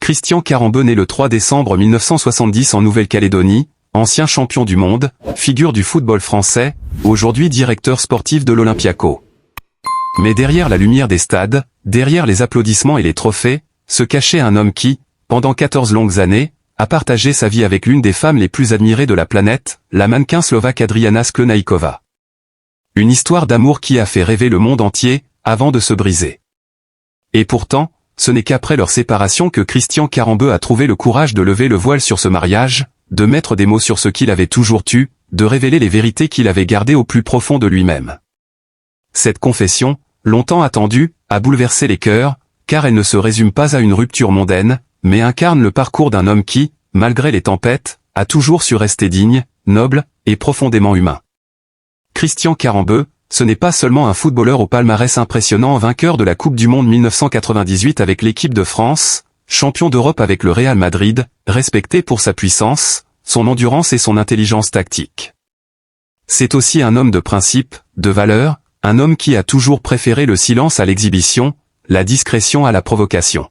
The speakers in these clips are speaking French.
Christian Karembeu naît le 3 décembre 1970 en Nouvelle-Calédonie, ancien champion du monde, figure du football français, aujourd'hui directeur sportif de l'Olympiakos. Mais derrière la lumière des stades, derrière les applaudissements et les trophées, se cachait un homme qui, pendant 14 longues années, a partagé sa vie avec l'une des femmes les plus admirées de la planète, la mannequin slovaque Adriana Sklenáčková. Une histoire d'amour qui a fait rêver le monde entier, avant de se briser. Et pourtant, ce n'est qu'après leur séparation que Christian Karembeu a trouvé le courage de lever le voile sur ce mariage, de mettre des mots sur ce qu'il avait toujours tu, de révéler les vérités qu'il avait gardées au plus profond de lui-même. Cette confession, longtemps attendue, a bouleversé les cœurs, car elle ne se résume pas à une rupture mondaine, mais incarne le parcours d'un homme qui, malgré les tempêtes, a toujours su rester digne, noble, et profondément humain. Christian Karembeu, ce n'est pas seulement un footballeur au palmarès impressionnant vainqueur de la Coupe du Monde 1998 avec l'équipe de France, champion d'Europe avec le Real Madrid, respecté pour sa puissance, son endurance et son intelligence tactique. C'est aussi un homme de principe, de valeur, un homme qui a toujours préféré le silence à l'exhibition, la discrétion à la provocation.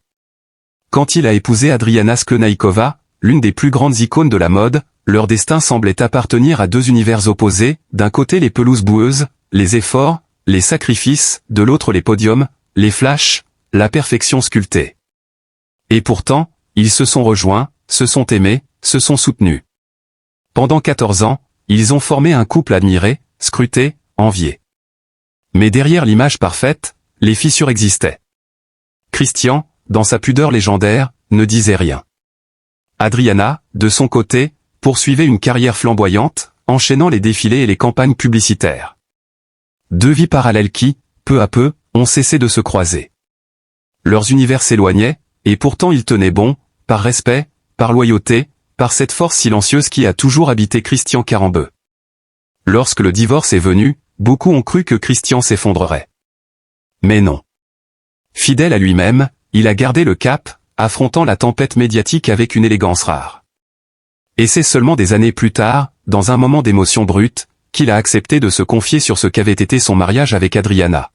Quand il a épousé Adriana Sklenáčková, l'une des plus grandes icônes de la mode, leur destin semblait appartenir à deux univers opposés, d'un côté les pelouses boueuses, les efforts, les sacrifices, de l'autre les podiums, les flashs, la perfection sculptée. Et pourtant, ils se sont rejoints, se sont aimés, se sont soutenus. Pendant 14 ans, ils ont formé un couple admiré, scruté, envié. Mais derrière l'image parfaite, les fissures existaient. Christian, dans sa pudeur légendaire, ne disait rien. Adriana, de son côté, poursuivait une carrière flamboyante, enchaînant les défilés et les campagnes publicitaires. Deux vies parallèles qui, peu à peu, ont cessé de se croiser. Leurs univers s'éloignaient, et pourtant ils tenaient bon, par respect, par loyauté, par cette force silencieuse qui a toujours habité Christian Karembeu. Lorsque le divorce est venu, beaucoup ont cru que Christian s'effondrerait. Mais non. Fidèle à lui-même, il a gardé le cap, affrontant la tempête médiatique avec une élégance rare. Et c'est seulement des années plus tard, dans un moment d'émotion brute, qu'il a accepté de se confier sur ce qu'avait été son mariage avec Adriana.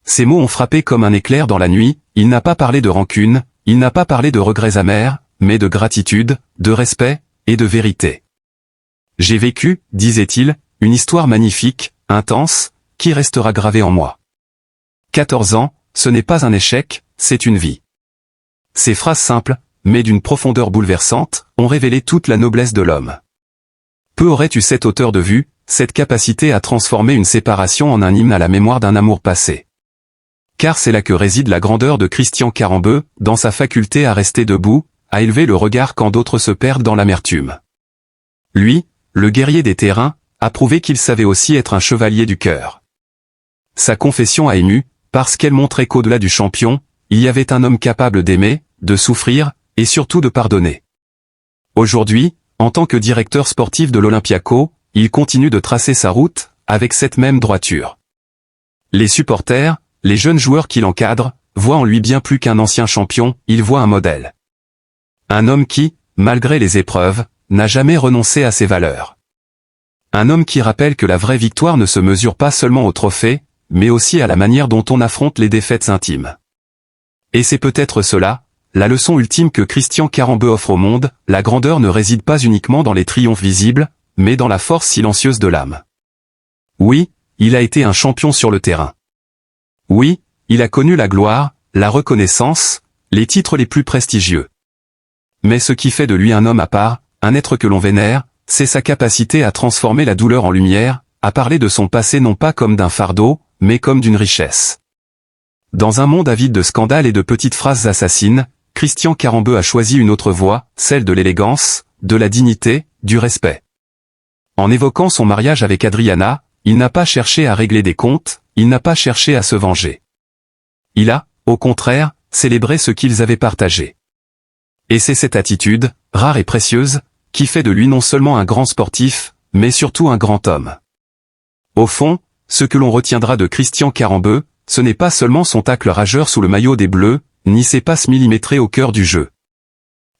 Ces mots ont frappé comme un éclair dans la nuit, il n'a pas parlé de rancune, il n'a pas parlé de regrets amers, mais de gratitude, de respect, et de vérité. J'ai vécu, disait-il, une histoire magnifique, intense, qui restera gravée en moi. 14 ans, ce n'est pas un échec, c'est une vie. Ces phrases simples, mais d'une profondeur bouleversante, ont révélé toute la noblesse de l'homme. Peu aurait eu cette hauteur de vue, cette capacité à transformer une séparation en un hymne à la mémoire d'un amour passé. Car c'est là que réside la grandeur de Christian Karembeu, dans sa faculté à rester debout, à élever le regard quand d'autres se perdent dans l'amertume. Lui, le guerrier des terrains, a prouvé qu'il savait aussi être un chevalier du cœur. Sa confession a ému, parce qu'elle montrait qu'au-delà du champion, il y avait un homme capable d'aimer, de souffrir, et surtout de pardonner. Aujourd'hui, en tant que directeur sportif de l'Olympiakos, il continue de tracer sa route, avec cette même droiture. Les supporters, les jeunes joueurs qui l'encadrent, voient en lui bien plus qu'un ancien champion, ils voient un modèle. Un homme qui, malgré les épreuves, n'a jamais renoncé à ses valeurs. Un homme qui rappelle que la vraie victoire ne se mesure pas seulement au trophée, mais aussi à la manière dont on affronte les défaites intimes. Et c'est peut-être cela, la leçon ultime que Christian Karembeu offre au monde, la grandeur ne réside pas uniquement dans les triomphes visibles, mais dans la force silencieuse de l'âme. Oui, il a été un champion sur le terrain. Oui, il a connu la gloire, la reconnaissance, les titres les plus prestigieux. Mais ce qui fait de lui un homme à part, un être que l'on vénère, c'est sa capacité à transformer la douleur en lumière, à parler de son passé non pas comme d'un fardeau, mais comme d'une richesse. Dans un monde avide de scandales et de petites phrases assassines, Christian Karembeu a choisi une autre voie, celle de l'élégance, de la dignité, du respect. En évoquant son mariage avec Adriana, il n'a pas cherché à régler des comptes, il n'a pas cherché à se venger. Il a, au contraire, célébré ce qu'ils avaient partagé. Et c'est cette attitude, rare et précieuse, qui fait de lui non seulement un grand sportif, mais surtout un grand homme. Au fond, ce que l'on retiendra de Christian Karembeu, ce n'est pas seulement son tacle rageur sous le maillot des Bleus, ni ses passes millimétrées au cœur du jeu.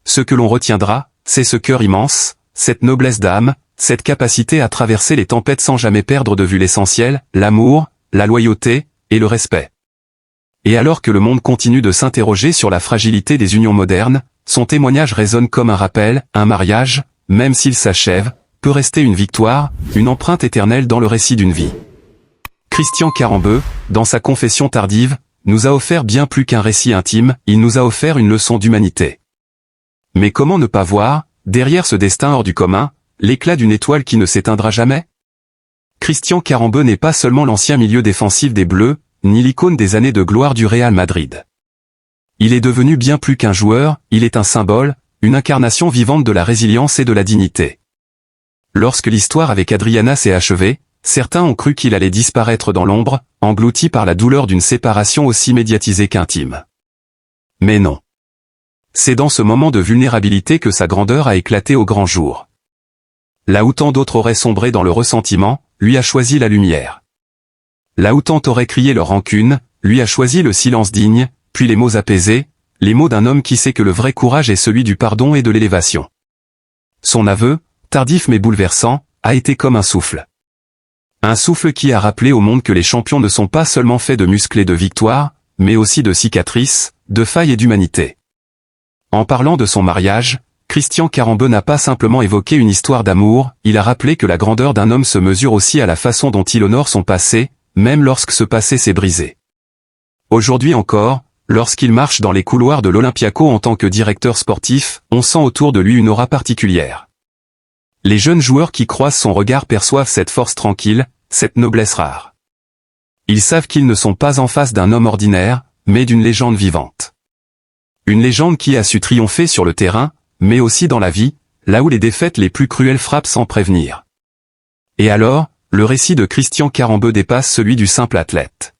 Ce que l'on retiendra, c'est ce cœur immense, cette noblesse d'âme, cette capacité à traverser les tempêtes sans jamais perdre de vue l'essentiel, l'amour, la loyauté, et le respect. Et alors que le monde continue de s'interroger sur la fragilité des unions modernes, son témoignage résonne comme un rappel, un mariage, même s'il s'achève, peut rester une victoire, une empreinte éternelle dans le récit d'une vie. Christian Carambeu, dans sa confession tardive, nous a offert bien plus qu'un récit intime, il nous a offert une leçon d'humanité. Mais comment ne pas voir, derrière ce destin hors du commun, l'éclat d'une étoile qui ne s'éteindra jamais? Christian Carambeu n'est pas seulement l'ancien milieu défensif des Bleus, ni l'icône des années de gloire du Real Madrid. Il est devenu bien plus qu'un joueur, il est un symbole, une incarnation vivante de la résilience et de la dignité. Lorsque l'histoire avec Adriana s'est achevée, certains ont cru qu'il allait disparaître dans l'ombre, englouti par la douleur d'une séparation aussi médiatisée qu'intime. Mais non. C'est dans ce moment de vulnérabilité que sa grandeur a éclaté au grand jour. Là où tant d'autres auraient sombré dans le ressentiment, lui a choisi la lumière. Là où tant auraient crié leur rancune, lui a choisi le silence digne, puis les mots apaisés, les mots d'un homme qui sait que le vrai courage est celui du pardon et de l'élévation. Son aveu, tardif mais bouleversant, a été comme un souffle. Un souffle qui a rappelé au monde que les champions ne sont pas seulement faits de muscles et de victoires, mais aussi de cicatrices, de failles et d'humanité. En parlant de son mariage, Christian Carambeu n'a pas simplement évoqué une histoire d'amour, il a rappelé que la grandeur d'un homme se mesure aussi à la façon dont il honore son passé, même lorsque ce passé s'est brisé. Aujourd'hui encore, lorsqu'il marche dans les couloirs de l'Olympiakos en tant que directeur sportif, on sent autour de lui une aura particulière. Les jeunes joueurs qui croisent son regard perçoivent cette force tranquille, cette noblesse rare. Ils savent qu'ils ne sont pas en face d'un homme ordinaire, mais d'une légende vivante. Une légende qui a su triompher sur le terrain, mais aussi dans la vie, là où les défaites les plus cruelles frappent sans prévenir. Et alors, le récit de Christian Carambeu dépasse celui du simple athlète.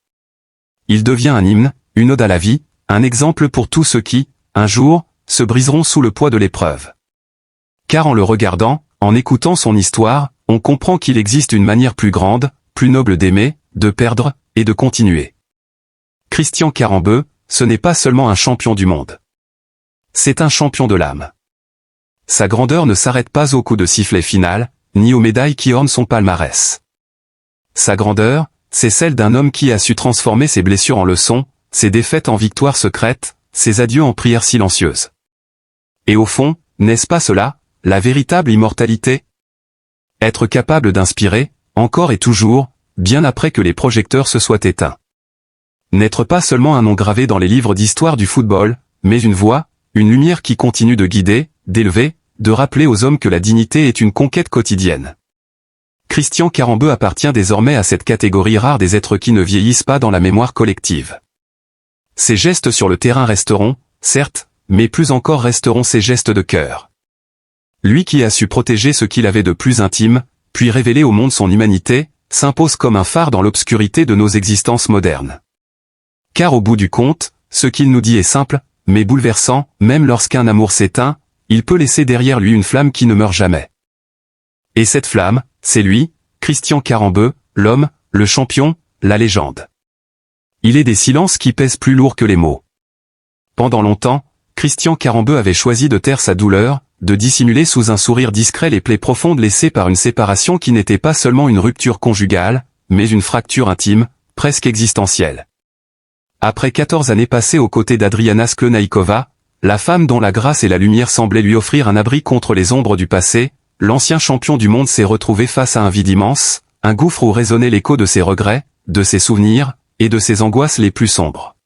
Il devient un hymne, une ode à la vie, un exemple pour tous ceux qui, un jour, se briseront sous le poids de l'épreuve. Car en le regardant, en écoutant son histoire, on comprend qu'il existe une manière plus grande, plus noble d'aimer, de perdre, et de continuer. Christian Carambeu, ce n'est pas seulement un champion du monde. C'est un champion de l'âme. Sa grandeur ne s'arrête pas au coup de sifflet final, ni aux médailles qui ornent son palmarès. Sa grandeur, c'est celle d'un homme qui a su transformer ses blessures en leçons, ses défaites en victoires secrètes, ses adieux en prières silencieuses. Et au fond, n'est-ce pas cela, la véritable immortalité? Être capable d'inspirer, encore et toujours, bien après que les projecteurs se soient éteints. N'être pas seulement un nom gravé dans les livres d'histoire du football, mais une voix, une lumière qui continue de guider, d'élever, de rappeler aux hommes que la dignité est une conquête quotidienne. Christian Carambeu appartient désormais à cette catégorie rare des êtres qui ne vieillissent pas dans la mémoire collective. Ses gestes sur le terrain resteront, certes, mais plus encore resteront ses gestes de cœur. Lui qui a su protéger ce qu'il avait de plus intime, puis révéler au monde son humanité, s'impose comme un phare dans l'obscurité de nos existences modernes. Car au bout du compte, ce qu'il nous dit est simple, mais bouleversant, même lorsqu'un amour s'éteint, il peut laisser derrière lui une flamme qui ne meurt jamais. Et cette flamme, c'est lui, Christian Carambeu, l'homme, le champion, la légende. Il est des silences qui pèsent plus lourd que les mots. Pendant longtemps, Christian Carambeu avait choisi de taire sa douleur, de dissimuler sous un sourire discret les plaies profondes laissées par une séparation qui n'était pas seulement une rupture conjugale, mais une fracture intime, presque existentielle. Après 14 années passées aux côtés d'Adriana Sklenaïkova, la femme dont la grâce et la lumière semblaient lui offrir un abri contre les ombres du passé, l'ancien champion du monde s'est retrouvé face à un vide immense, un gouffre où résonnait l'écho de ses regrets, de ses souvenirs, et de ses angoisses les plus sombres.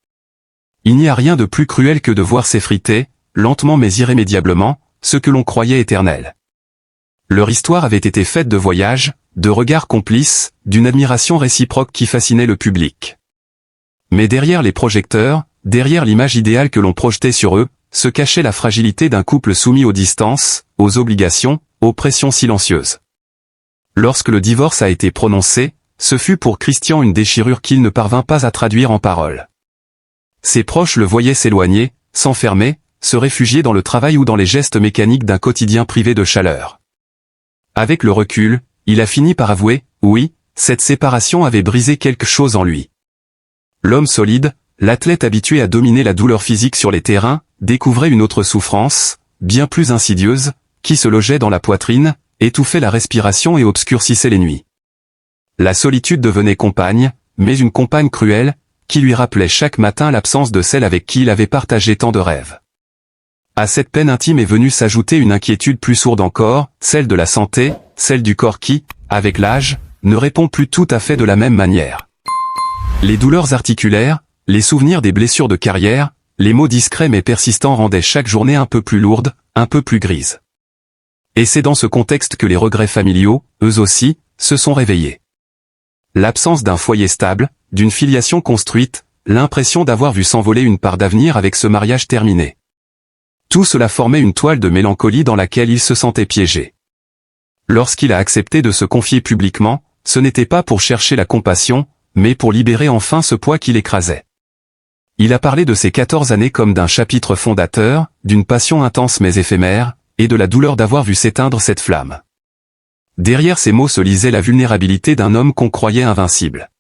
Il n'y a rien de plus cruel que de voir s'effriter, lentement mais irrémédiablement, ce que l'on croyait éternel. Leur histoire avait été faite de voyages, de regards complices, d'une admiration réciproque qui fascinait le public. Mais derrière les projecteurs, derrière l'image idéale que l'on projetait sur eux, se cachait la fragilité d'un couple soumis aux distances, aux obligations, aux pressions silencieuses. Lorsque le divorce a été prononcé, ce fut pour Christian une déchirure qu'il ne parvint pas à traduire en paroles. Ses proches le voyaient s'éloigner, s'enfermer, se réfugier dans le travail ou dans les gestes mécaniques d'un quotidien privé de chaleur. Avec le recul, il a fini par avouer, oui, cette séparation avait brisé quelque chose en lui. L'homme solide, l'athlète habitué à dominer la douleur physique sur les terrains, découvrait une autre souffrance, bien plus insidieuse, qui se logeait dans la poitrine, étouffait la respiration et obscurcissait les nuits. La solitude devenait compagne, mais une compagne cruelle, qui lui rappelait chaque matin l'absence de celle avec qui il avait partagé tant de rêves. À cette peine intime est venue s'ajouter une inquiétude plus sourde encore, celle de la santé, celle du corps qui, avec l'âge, ne répond plus tout à fait de la même manière. Les douleurs articulaires, les souvenirs des blessures de carrière, les mots discrets mais persistants rendaient chaque journée un peu plus lourde, un peu plus grise. Et c'est dans ce contexte que les regrets familiaux, eux aussi, se sont réveillés. L'absence d'un foyer stable, d'une filiation construite, l'impression d'avoir vu s'envoler une part d'avenir avec ce mariage terminé. Tout cela formait une toile de mélancolie dans laquelle il se sentait piégé. Lorsqu'il a accepté de se confier publiquement, ce n'était pas pour chercher la compassion, mais pour libérer enfin ce poids qui l'écrasait. Il a parlé de ses 14 années comme d'un chapitre fondateur, d'une passion intense mais éphémère, et de la douleur d'avoir vu s'éteindre cette flamme. Derrière ces mots se lisait la vulnérabilité d'un homme qu'on croyait invincible.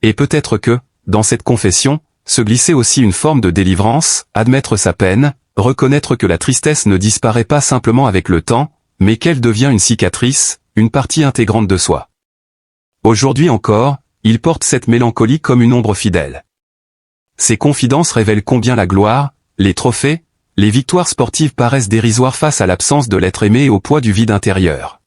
Et peut-être que, dans cette confession, se glissait aussi une forme de délivrance, admettre sa peine, reconnaître que la tristesse ne disparaît pas simplement avec le temps, mais qu'elle devient une cicatrice, une partie intégrante de soi. Aujourd'hui encore, il porte cette mélancolie comme une ombre fidèle. Ses confidences révèlent combien la gloire, les trophées, les victoires sportives paraissent dérisoires face à l'absence de l'être aimé et au poids du vide intérieur.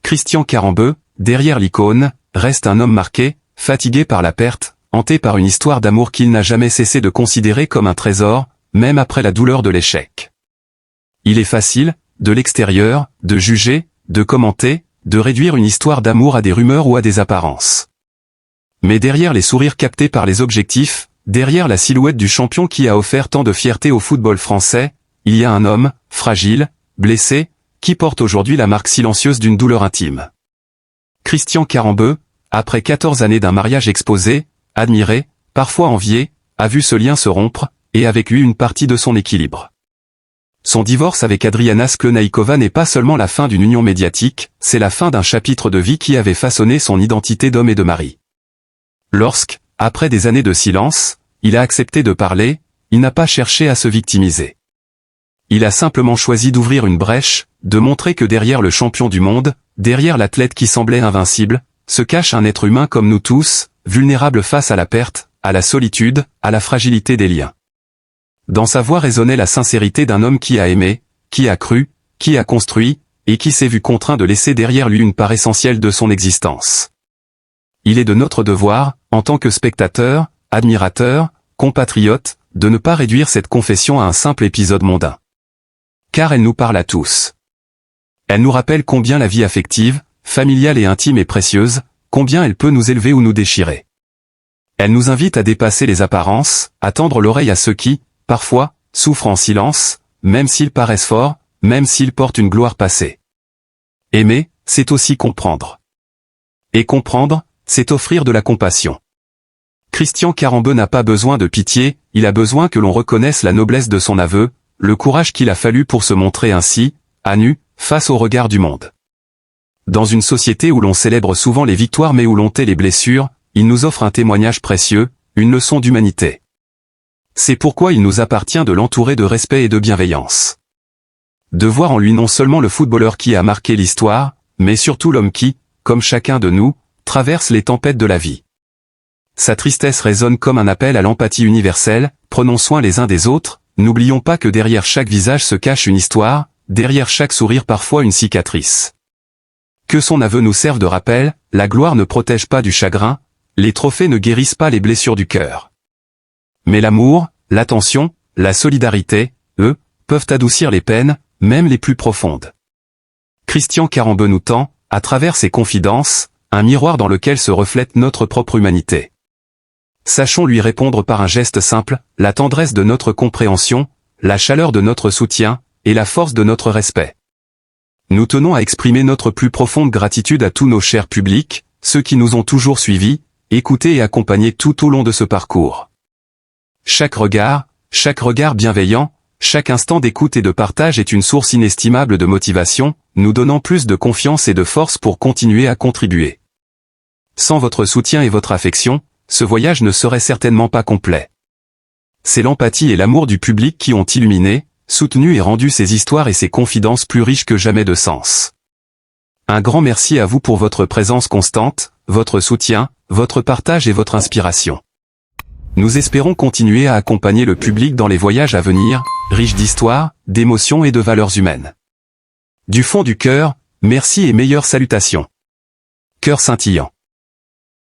Christian Karembeu, derrière l'icône, reste un homme marqué, fatigué par la perte, hanté par une histoire d'amour qu'il n'a jamais cessé de considérer comme un trésor, même après la douleur de l'échec. Il est facile, de l'extérieur, de juger, de commenter, de réduire une histoire d'amour à des rumeurs ou à des apparences. Mais derrière les sourires captés par les objectifs, derrière la silhouette du champion qui a offert tant de fierté au football français, il y a un homme, fragile, blessé, qui porte aujourd'hui la marque silencieuse d'une douleur intime. Christian Karembeu, après 14 années d'un mariage exposé, admiré, parfois envié, a vu ce lien se rompre, et avec lui une partie de son équilibre. Son divorce avec Adriana Sklenaïkova n'est pas seulement la fin d'une union médiatique, c'est la fin d'un chapitre de vie qui avait façonné son identité d'homme et de mari. Lorsque, après des années de silence, il a accepté de parler, il n'a pas cherché à se victimiser. Il a simplement choisi d'ouvrir une brèche, de montrer que derrière le champion du monde, derrière l'athlète qui semblait invincible, se cache un être humain comme nous tous, vulnérable face à la perte, à la solitude, à la fragilité des liens. Dans sa voix résonnait la sincérité d'un homme qui a aimé, qui a cru, qui a construit, et qui s'est vu contraint de laisser derrière lui une part essentielle de son existence. Il est de notre devoir, en tant que spectateur, admirateur, compatriote, de ne pas réduire cette confession à un simple épisode mondain. Car elle nous parle à tous. Elle nous rappelle combien la vie affective, familiale et intime est précieuse, combien elle peut nous élever ou nous déchirer. Elle nous invite à dépasser les apparences, à tendre l'oreille à ceux qui, parfois, souffrent en silence, même s'ils paraissent forts, même s'ils portent une gloire passée. Aimer, c'est aussi comprendre. Et comprendre, c'est offrir de la compassion. Christian Karembeu n'a pas besoin de pitié, il a besoin que l'on reconnaisse la noblesse de son aveu, le courage qu'il a fallu pour se montrer ainsi, à nu, face au regard du monde. Dans une société où l'on célèbre souvent les victoires mais où l'on tait les blessures, il nous offre un témoignage précieux, une leçon d'humanité. C'est pourquoi il nous appartient de l'entourer de respect et de bienveillance. De voir en lui non seulement le footballeur qui a marqué l'histoire, mais surtout l'homme qui, comme chacun de nous, traverse les tempêtes de la vie. Sa tristesse résonne comme un appel à l'empathie universelle, prenons soin les uns des autres, n'oublions pas que derrière chaque visage se cache une histoire, derrière chaque sourire parfois une cicatrice. Que son aveu nous serve de rappel, la gloire ne protège pas du chagrin, les trophées ne guérissent pas les blessures du cœur. Mais l'amour, l'attention, la solidarité, eux, peuvent adoucir les peines, même les plus profondes. Christian Karembeu nous tend, à travers ses confidences, un miroir dans lequel se reflète notre propre humanité. Sachons lui répondre par un geste simple, la tendresse de notre compréhension, la chaleur de notre soutien, et la force de notre respect. Nous tenons à exprimer notre plus profonde gratitude à tous nos chers publics, ceux qui nous ont toujours suivis, écoutés et accompagnés tout au long de ce parcours. Chaque regard bienveillant, chaque instant d'écoute et de partage est une source inestimable de motivation, nous donnant plus de confiance et de force pour continuer à contribuer. Sans votre soutien et votre affection, ce voyage ne serait certainement pas complet. C'est l'empathie et l'amour du public qui ont illuminé, soutenu et rendu ces histoires et ces confidences plus riches que jamais de sens. Un grand merci à vous pour votre présence constante, votre soutien, votre partage et votre inspiration. Nous espérons continuer à accompagner le public dans les voyages à venir, riches d'histoire, d'émotions et de valeurs humaines. Du fond du cœur, merci et meilleures salutations. Cœur scintillant.